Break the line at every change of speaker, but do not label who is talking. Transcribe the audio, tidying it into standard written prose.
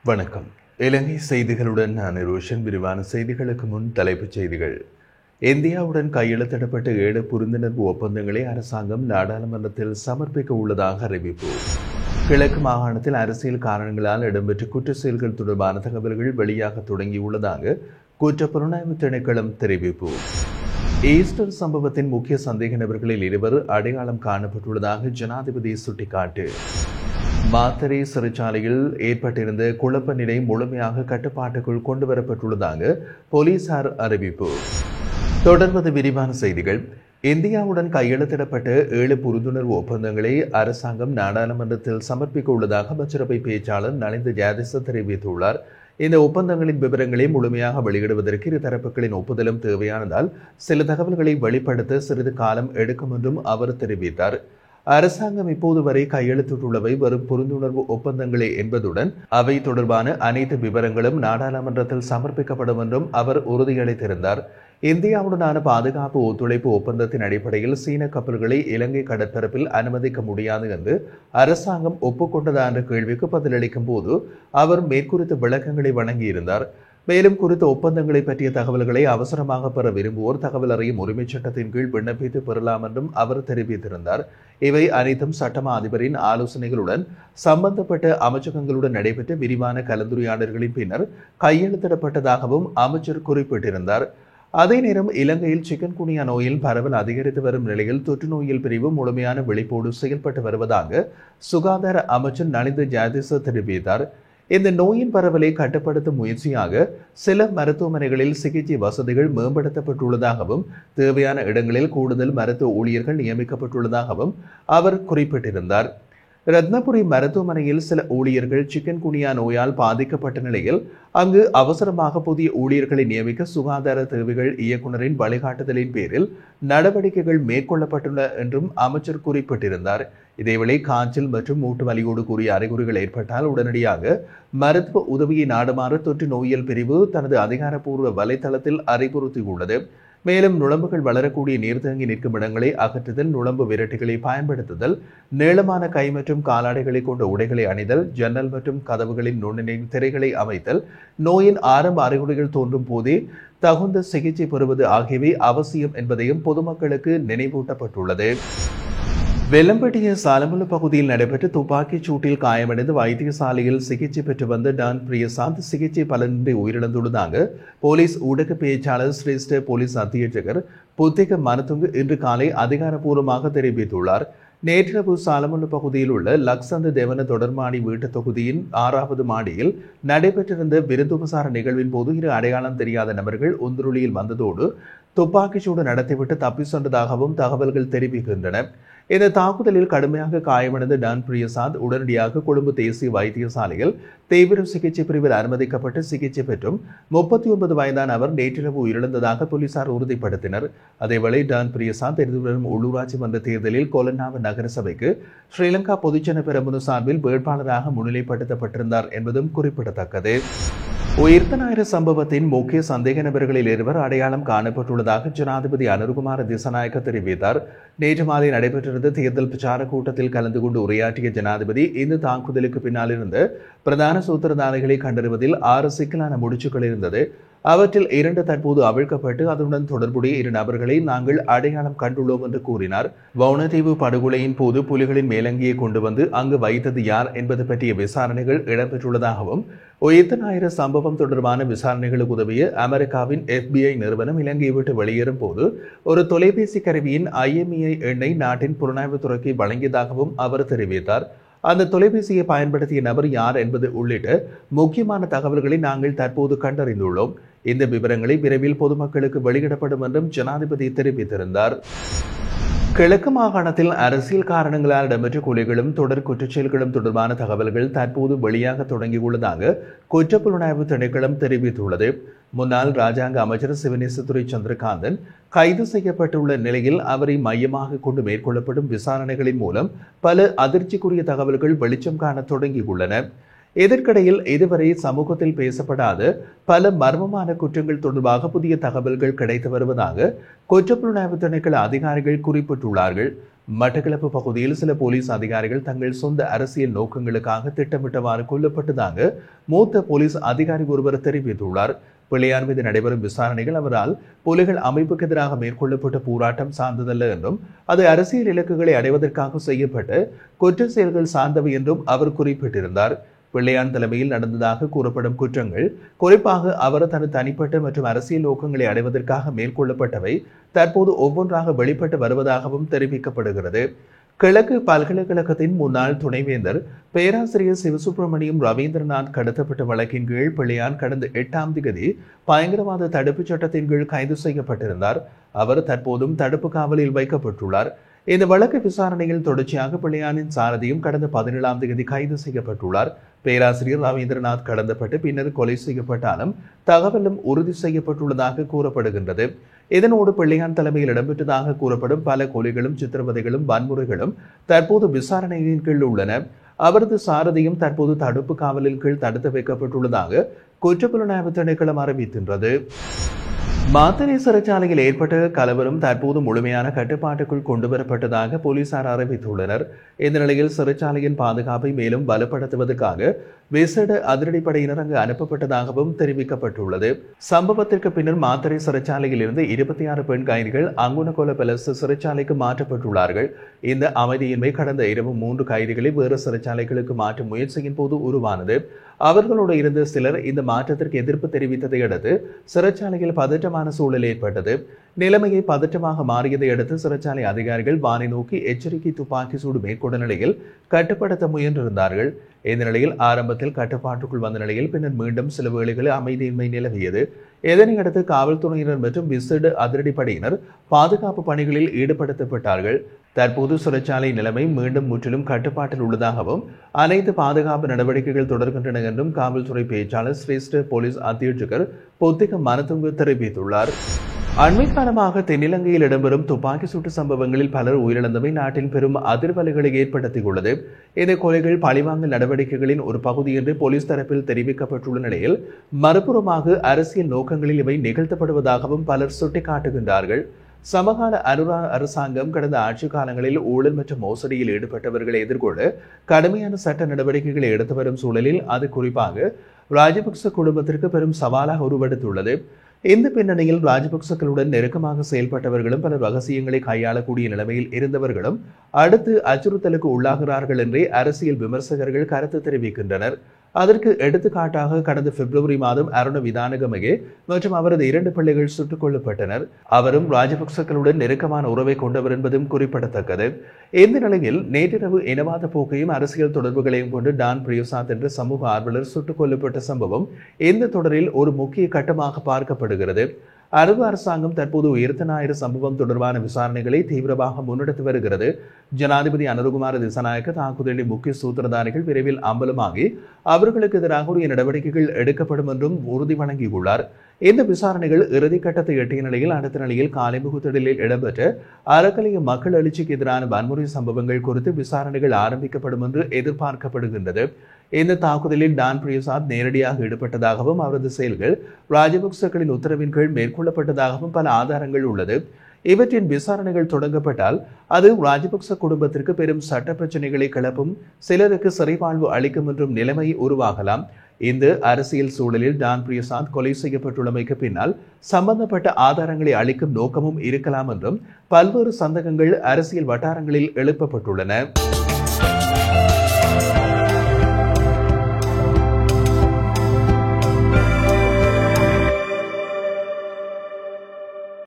வணக்கம். இலங்கை செய்திகளுடன் நான் ரோஷன். விரிவான செய்திகளுக்கு முன் தலைப்புச் செய்திகள். இந்தியாவுடன் கையெழுத்திடப்பட்ட 7 புரிந்துணர்வு ஒப்பந்தங்களை அரசாங்கம் நாடாளுமன்றத்தில் சமர்ப்பிக்க உள்ளதாக அறிவிப்பு. கிழக்கு மாகாணத்தில் அரசியல் காரணங்களால் இடம்பெற்ற குற்ற செயல்கள் தொடர்பான தகவல்கள் வெளியாக தொடங்கியுள்ளதாக குற்றப்புலனாய்வு திணைக்களம் தெரிவிப்பு. ஈஸ்டர் சம்பவத்தின் முக்கிய சந்தேக நபர்களில் 2 அடையாளம் காணப்பட்டுள்ளதாக ஜனாதிபதி சுட்டிக்காட்டு. மாத்தறை சிறைச்சாலையில் ஏற்பட்டிருந்த குழப்ப நிலை முழுமையாக கட்டுப்பாட்டுக்குள் கொண்டுவரப்பட்டுள்ளதாக போலீசார் அறிவிப்பு. தொடர்வது விரிவான செய்திகள். இந்தியாவுடன் கையெழுத்திடப்பட்ட 7 புரிந்துணர்வு ஒப்பந்தங்களை அரசாங்கம் நாடாளுமன்றத்தில் சமர்ப்பிக்க உள்ளதாக அமைச்சரவை பேச்சாளர் நலிந்த ஜாதிச தெரிவித்துள்ளார். இந்த ஒப்பந்தங்களின் விவரங்களை முழுமையாக வெளியிடுவதற்கு இரு தரப்புகளின் ஒப்புதலும் தேவையானதால் சில தகவல்களை வெளிப்படுத்த சிறிது காலம் எடுக்கும் என்றும் அவர் தெரிவித்தார். அரசாங்கம் இப்போது வரை கையெழுத்திட்டுள்ளவை வரும் புரிந்துணர்வு ஒப்பந்தங்களே என்பதுடன் அவை தொடர்பான அனைத்து விவரங்களும் நாடாளுமன்றத்தில் சமர்ப்பிக்கப்படும் என்றும் அவர் உறுதியளித்திருந்தார். இந்தியாவுடனான பாதுகாப்பு ஒத்துழைப்பு ஒப்பந்தத்தின் அடிப்படையில் சீன கப்பல்களை இலங்கை கடற்பரப்பில் அனுமதிக்க முடியாது என்று அரசாங்கம் ஒப்புக்கொண்டதா என்ற கேள்விக்கு பதிலளிக்கும் போது அவர் மேற்குறித்த விளக்கங்களை வழங்கியிருந்தார். மேலும் குறித்த ஒப்பந்தங்களை பற்றிய தகவல்களை அவசரமாக பெற விரும்புவோர் தகவல் அறியும் உரிமைச் சட்டத்தின் கீழ் விண்ணப்பித்து பெறலாம் என்றும் அவர் தெரிவித்திருந்தார். இவை அனைத்தும் சட்டமா அதிபரின் ஆலோசனைகளுடன் சம்பந்தப்பட்ட அமைச்சகங்களுடன் நடைபெற்ற விரிவான கலந்துரையாடல்களின் பின்னர் கையெழுத்திடப்பட்டதாகவும் அமைச்சர் குறிப்பிட்டிருந்தார். அதே நேரம் இலங்கையில் சிக்கன் குனியா நோயில் பரவல் அதிகரித்து வரும் நிலையில் தொற்று நோயில் பிரிவு முழுமையான விழிப்போடு செயல்பட்டு வருவதாக சுகாதார அமைச்சர் நலிந்த ஜாதிச தெரிவித்தார். இந்த நோயின் பரவலை கட்டுப்படுத்தும் முயற்சியாக சில மருத்துவமனைகளில் சிகிச்சை வசதிகள் மேம்படுத்தப்பட்டுள்ளதாகவும் தேவையான இடங்களில் கூடுதல் மருத்துவ ஊழியர்கள் நியமிக்கப்பட்டுள்ளதாகவும் அவர் குறிப்பிட்டிருந்தார். ரத்னபுரி மருத்துவமனையில் சில ஊழியர்கள் சிக்கன் குனியா நோயால் பாதிக்கப்பட்ட நிலையில் அங்கு அவசரமாக புதிய ஊழியர்களை நியமிக்க சுகாதார தேவைகள் இயக்குநரின் வழிகாட்டுதலின் பேரில் நடவடிக்கைகள் மேற்கொள்ளப்பட்டுள்ள என்றும் அமைச்சர் குறிப்பிட்டிருந்தார். இதேவேளை காய்ச்சல் மற்றும் மூட்டு வலியோடு கூடிய அறிகுறிகள் ஏற்பட்டால் உடனடியாக மருத்துவ உதவியை நாடுமாறு தொற்று நோயியல் பிரிவு தனது அதிகாரப்பூர்வ வலைதளத்தில் அறிவுறுத்தியுள்ளது. மேலும் நுளம்புகள் வளரக்கூடிய நீர்த்தங்கி நிற்கும் இடங்களை அகற்றுதல், நுளம்பு விரட்டிகளை பயன்படுத்துதல், நீளமான கை மற்றும் காலாடைகளை கொண்ட உடைகளை அணிதல், ஜன்னல் மற்றும் கதவுகளின் நுண்ணின் திரைகளை அமைத்தல், நோயின் ஆரம்ப அறிகுறிகள் தோன்றும் போதே தகுந்த சிகிச்சை பெறுவது ஆகியவை அவசியம் என்பதையும் பொதுமக்களுக்கு நினைவூட்டப்பட்டுள்ளது. வெல்லம்பட்டிய சாலமுல பகுதியில் நடைபெற்ற துப்பாக்கிச் சூட்டில் காயமடைந்து வைத்தியசாலையில் சிகிச்சை பெற்று வந்த டான் பிரியசாந்த் சிகிச்சை பலனின்றி உயிரிழந்துள்ளதாக போலீஸ் ஊடக பேச்சாளர் சிரேஷ்ட போலீஸ் அத்தியட்சகர் புத்திக மனதுங்கு இன்று காலை அதிகாரப்பூர்வமாக தெரிவித்துள்ளார். நேற்றிரவு சாலமுல பகுதியில் உள்ள லக்சந்த தேவன தொடர்மாடி வீட்டு தொகுதியின் 6வது மாடியில் நடைபெற்றிருந்த விருந்துபசார நிகழ்வின் போது 2 அடையாளம் தெரியாத நபர்கள் ஒன்றுளியில் வந்ததோடு துப்பாக்கிச்சூடு நடத்திவிட்டு தப்பி சென்றதாகவும் தகவல்கள் தெரிவிக்கின்றன. இந்த தாக்குதலில் கடுமையாக காயமடைந்த டான் பிரியசாந்த் உடனடியாக கொழும்பு தேசிய வைத்தியசாலையில் தீவிர சிகிச்சை பிரிவில் அனுமதிக்கப்பட்டு சிகிச்சை பெற்றும் 39 வயதான அவர் நேற்றிரவு உயிரிழந்ததாக போலீசார் உறுதிப்படுத்தினர். அதேவேளை டான் பிரியசாந்த் எதிர்வரும் உள்ளூராட்சி மன்ற தேர்தலில் கொலன்னாவ நகர சபைக்கு ஸ்ரீலங்கா பொதுஜன பெரமுன சார்பில் வேட்பாளராக முன்னிலைப்படுத்தப்பட்டிருந்தார் என்பதும் குறிப்பிடத்தக்கது. உயிர்த்த ஞாயிறு சம்பவத்தின் முக்கிய சந்தேக நபர்களில் 2 அடையாளம் காணப்பட்டுள்ளதாக ஜனாதிபதி அனுருகுமார திசாநாயக்க தெரிவித்தார். நேற்று மாலை நடைபெற்றிருந்த தேர்தல் பிரச்சார கூட்டத்தில் கலந்து கொண்டு உரையாற்றிய ஜனாதிபதி இந்த தாக்குதலுக்கு பின்னால் இருந்த பிரதான சூத்திரதாரிகளை கண்டறிவதில் 6 சிக்கலான முடிச்சுகள் இருந்தது. அவற்றில் 2 தற்போது அவிழ்க்கப்பட்டு அதனுடன் தொடர்புடைய 2 நபர்களை நாங்கள் அடையாளம் கண்டுள்ளோம் என்று கூறினார். வவுணதீவு படுகொலையின் போது புலிகளின் மேலங்கியை கொண்டு வந்து அங்கு வைத்தது யார் என்பது பற்றிய விசாரணைகள் இடம்பெற்றுள்ளதாகவும் உயிர்த்த ஞாயிறு சம்பவம் தொடர்பான விசாரணைகளுக்கு உதவிய அமெரிக்காவின் FBI நிறுவனம் இலங்கையை விட்டு வெளியேறும் போது ஒரு தொலைபேசி கருவியின் IMEI எண்ணை நாட்டின் புலனாய்வுத்துறைக்கு வழங்கியதாகவும் அவர் தெரிவித்தார். அந்த தொலைபேசியை பயன்படுத்திய நபர் யார் என்பது உள்ளிட்ட முக்கியமான தகவல்களை நாங்கள் தற்போது கண்டறிந்துள்ளோம். இந்த விவரங்களை விரைவில் பொதுமக்களுக்கு வெளியிடப்படும் என்றும் ஜனாதிபதி தெரிவித்திருந்தார். கிழக்கு மாகாணத்தில் அரசியல் காரணங்களால் இடம்பெற்ற கொலைகளும் தொடர் குற்றச்செயல்களும் தொடர்பான தகவல்கள் தற்போது வெளியாக தொடங்கியுள்ளதாக குற்றப்புலனாய்வு திணைக்களம் தெரிவித்துள்ளது. முன்னாள் ராஜாங்க அமைச்சர் சிவனேசதுரை சந்திரகாந்தன் கைது செய்யப்பட்டுள்ள நிலையில் அவரை மையமாக கொண்டு மேற்கொள்ளப்படும் விசாரணைகளின் மூலம் பல அதிர்ச்சிக்குரிய தகவல்கள் வெளிச்சம் காண தொடங்கியுள்ளன. இதற்கிடையில் இதுவரை சமூகத்தில் பேசப்படாத பல மர்மமான குற்றங்கள் தொடர்பாக புதிய தகவல்கள் கிடைத்து வருவதாக குற்றப்புலனாய்வு திணைக்கள அதிகாரிகள் குறிப்பிட்டுள்ளார்கள். மட்டக்களப்பு பகுதியில் சில போலீஸ் அதிகாரிகள் தங்கள் சொந்த அரசியல் நோக்கங்களுக்காக திட்டமிட்டவாறு கொல்லப்பட்டதாக மூத்த போலீஸ் அதிகாரி ஒருவர் தெரிவித்துள்ளார். பிள்ளையான் மீது நடைபெறும் விசாரணைகள் அவரால் புலிகள் அமைப்புக்கு எதிராக மேற்கொள்ளப்பட்ட போராட்டம் சார்ந்ததல்ல என்றும் அது அரசியல் இலக்குகளை அடைவதற்காக செய்யப்பட்ட குற்ற செயல்கள் சார்ந்தவை என்றும் அவர் குறிப்பிட்டிருந்தார். பிள்ளையான் தலைமையில் நடந்ததாக கூறப்படும் குற்றங்கள் குறிப்பாக அவர் தனது தனிப்பட்ட மற்றும் அரசியல் நோக்கங்களை அடைவதற்காக மேற்கொள்ளப்பட்டவை தற்போது ஒவ்வொன்றாக வெளிப்பட்டு வருவதாகவும் தெரிவிக்கப்படுகிறது. கிழக்கு பல்கலைக்கழகத்தின் முன்னாள் துணைவேந்தர் பேராசிரியர் சிவசுப்பிரமணியம் ரவீந்திரநாத் கடத்தப்பட்ட வழக்கின் கீழ் பிள்ளையான் கடந்த 8ஆம் தேதி பயங்கரவாத தடுப்புச் சட்டத்தின் கீழ் கைது செய்யப்பட்டிருந்தார். அவர் தற்போதும் தடுப்பு காவலில் வைக்கப்பட்டுள்ளார். இந்த வழக்கு விசாரணையில் தொடர்ச்சியாக பிள்ளையானின் சாரதியும் கடந்த 17ஆம் தேதி கைது செய்யப்பட்டுள்ளார். பேராசிரியர் ரவீந்திரநாத் கடந்தப்பட்டு பின்னர் கொலை செய்யப்பட்டாலும் தகவலும் உறுதி செய்யப்பட்டுள்ளதாக கூறப்படுகின்றது. இதனோடு பிள்ளையான் தலைமையில் இடம்பெற்றதாக கூறப்படும் பல கொலைகளும் சித்திரவதைகளும் வன்முறைகளும் தற்போது விசாரணையின் கீழ் உள்ளன. அவரது சாரதியும் தற்போது தடுப்பு காவலின் கீழ் தடுத்து வைக்கப்பட்டுள்ளதாக குற்றப்புலனாய்வு திணைக்களம் அறிவிக்கின்றது. மாத்தறை சிறைச்சாலையில் ஏற்பட்ட கலவரம் தற்போது முழுமையான கட்டுப்பாட்டுக்குள் கொண்டுவரப்பட்டதாக போலீசார் அறிவித்துள்ளனர். இந்த நிலையில் சிறைச்சாலையின் பாதுகாப்பை மேலும் பலப்படுத்துவதற்காக விசேட அதிரடிப்படையினர் அங்கு அனுப்பப்பட்டதாகவும் தெரிவிக்கப்பட்டுள்ளது. சம்பவத்திற்கு பின்னர் மாத்தறை சிறைச்சாலையில் இருந்து 26 பெண் கைதிகள் அங்குனகொல பெலஸ் சிறைச்சாலைக்கு மாற்றப்பட்டுள்ளார்கள். இந்த அமைதியின்மை கடந்த இரவு 3 கைதிகளை வேறு சிறைச்சாலைகளுக்கு மாற்றும் முயற்சியின் போது உருவானது. அவர்களோடு இருந்த சிலர் இந்த மாற்றத்திற்கு எதிர்ப்பு தெரிவித்ததை அடுத்து சிறைச்சாலையில் பதற்றமான சூழல் ஏற்பட்டது. நிலைமையை பதற்றமாக மாறியதை அடுத்து சிறைச்சாலை அதிகாரிகள் வானை நோக்கி எச்சரிக்கை துப்பாக்கி சூடு மேற்கொண்ட நிலையில் கட்டுப்படுத்த முயன்றிருந்தார்கள். இந்த நிலையில் ஆரம்பத்தில் கட்டுப்பாட்டுக்குள் வந்த நிலையில் பின்னர் மீண்டும் சில வேளைகளில் அமைதியின்மை நிலவியது. இதனையடுத்து காவல்துறையினர் மற்றும் விசேட அதிரடிப்படையினர் பாதுகாப்பு பணிகளில் ஈடுபடுத்தப்பட்டார்கள். தற்போது சிறைச்சாலை நிலைமை மீண்டும் முற்றிலும் கட்டுப்பாட்டில் உள்ளதாகவும் அனைத்து பாதுகாப்பு நடவடிக்கைகள் தொடர்கின்றன என்றும் காவல்துறை பேச்சாளர் சிரேஷ்ட போலீஸ் அத்தியட்சகர் பொத்திக மனதுங்கு தெரிவித்துள்ளார். அண்மை காலமாக தென்னிலங்கையில் இடம்பெறும் துப்பாக்கி சூட்டு சம்பவங்களில் பலர் உயிரிழந்தமை நாட்டில் பெரும் அதிர்வலைகளை ஏற்படுத்தியுள்ளது. இந்த கொலைகள் பழிவாங்கல் நடவடிக்கைகளின் ஒரு பகுதி என்று போலீஸ் தரப்பில் தெரிவிக்கப்பட்டுள்ள நிலையில் மறுபுறமாக அரசியல் நோக்கங்களில் இவை நிகழ்த்தப்படுவதாகவும் பலர் சுட்டிக்காட்டுகின்றார்கள். சமகால அரசாங்கம் கடந்த ஆட்சி காலங்களில் ஊழல் மற்றும் மோசடியில் ஈடுபட்டவர்களை எதிர்கொள்ள கடுமையான சட்ட நடவடிக்கைகளை எடுத்து வரும் சூழலில் அது குறிப்பாக ராஜபக்ச குடும்பத்திற்கு பெரும் சவாலாக உருவெடுத்துள்ளது. இந்த பின்னணியில் ராஜபக்சக்களுடன் நெருக்கமாக செயல்பட்டவர்களும் பல ரகசியங்களை கையாளக்கூடிய நிலைமையில் இருந்தவர்களும் அடுத்து அச்சுறுத்தலுக்கு உள்ளாகிறார்கள் என்றே அரசியல் விமர்சகர்கள் கருத்து தெரிவிக்கின்றனர். அதற்கு எடுத்துக்காட்டாக கடந்த பிப்ரவரி மாதம் அருண விதானகமகே மற்றும் அவரது 2 பிள்ளைகள் சுட்டுக் கொல்லப்பட்டனர். அவரும் ராஜபக்சக்களுடன் நெருக்கமான உறவை கொண்டவர் என்பதும் குறிப்பிடத்தக்கது. இந்த நிலையில் நேற்றிரவு இனவாத போக்கையும் அரசியல் தொடர்புகளையும் கொண்டு டான் பிரியசாத் என்ற சமூக ஆர்வலர் சுட்டுக் கொல்லப்பட்ட சம்பவம் இந்த தொடரில் ஒரு முக்கிய கட்டமாக பார்க்கப்படுகிறது. அரசாங்கம் தற்போது உயிர்த்த ஞாயிறு சம்பவம் தொடர்பான விசாரணைகளை தீவிரமாக முன்னெடுத்து வருகிறது. ஜனாதிபதி அனுரகுமார திசாநாயக்க தாக்குதலின் முக்கிய சூத்திரதாரிகள் விரைவில் அம்பலமாகி அவர்களுக்கு எதிராக உரிய நடவடிக்கைகள் எடுக்கப்படும் என்றும் உறுதி வழங்கியுள்ளார். இந்த விசாரணைகள் இறுதிக்கட்டத்தை எட்டிய நிலையில் அடுத்த நிலையில் காலைமுகத்திடலில் இடம்பெற்ற அறக்கலைய மக்கள் எழுச்சிக்கு எதிரான வன்முறை சம்பவங்கள் குறித்து விசாரணைகள் ஆரம்பிக்கப்படும் என்று எதிர்பார்க்கப்படுகின்றது. இந்த தாக்குதலில் டான் பிரியசாத் நேரடியாக ஈடுபட்டதாகவும் அவரது செயல்கள் ராஜபக்சக்களின் உத்தரவின் கீழ் மேற்கொள்ளப்பட்டதாகவும் பல ஆதாரங்கள் உள்ளது. இவற்றின் விசாரணைகள் தொடங்கப்பட்டால் அது ராஜபக்ச குடும்பத்திற்கு பெரும் சட்ட பிரச்சனைகளை கிளப்பும், சிலருக்கு சிறைவாழ்வு அளிக்கும் என்றும் நிலைமை உருவாகலாம். இந்த அரசியல் சூழலில் டான் பிரியசாத் கொலை செய்யப்பட்டுள்ளமைக்கு பின்னால் சம்பந்தப்பட்ட ஆதாரங்களை அளிக்கும் நோக்கமும் இருக்கலாம் என்றும் பல்வேறு சந்தேகங்கள் அரசியல் வட்டாரங்களில் எழுப்பப்பட்டுள்ளன.